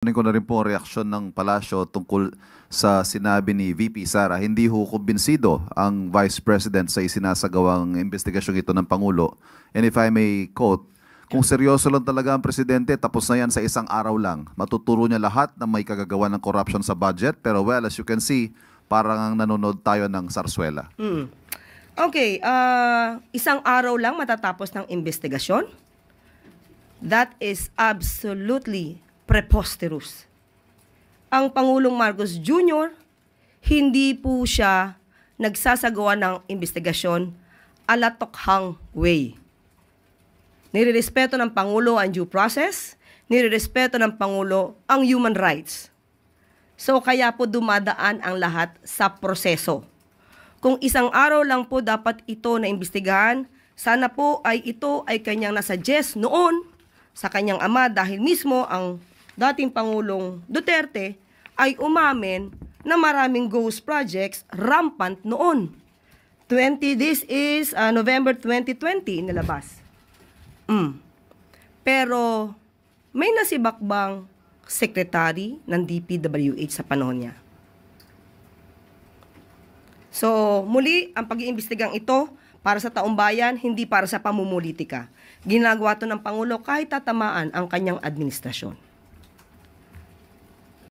Kunin ko na rin po ang reaksyon ng palasyo tungkol sa sinabi ni VP Sara. Hindi ho kumbinsido ang Vice President sa isinasagawang investigasyong ito ng Pangulo. And if I may quote, kung seryoso lang talaga ang Presidente, tapos na yan sa isang araw lang. Matuturo niya lahat na may kagagawa ng corruption sa budget. Pero well, as you can see, parang nanonood tayo ng sarsuela. Okay, isang araw lang matatapos ng investigasyon? That is absolutely preposterous. Ang Pangulong Marcos Jr., hindi po siya nagsasagawa ng investigasyon ala tokhang way. Nirerespeto ng Pangulo ang due process, nirerespeto ng Pangulo ang human rights. So kaya po dumadaan ang lahat sa proseso. Kung isang araw lang po dapat ito na imbestigahan, sana po ay ito ay kanyang nasuggest noon sa kanyang ama dahil mismo ang dating Pangulong Duterte ay umamin na maraming ghost projects rampant noon. This is November 2020 inilabas. Pero may nasibakbang secretary ng DPWH sa panahon niya. So, muli, ang pag-iimbestigang ito para sa taong bayan, hindi para sa pamumulitika. Ginagawa ito ng Pangulo kahit tatamaan ang kanyang administrasyon.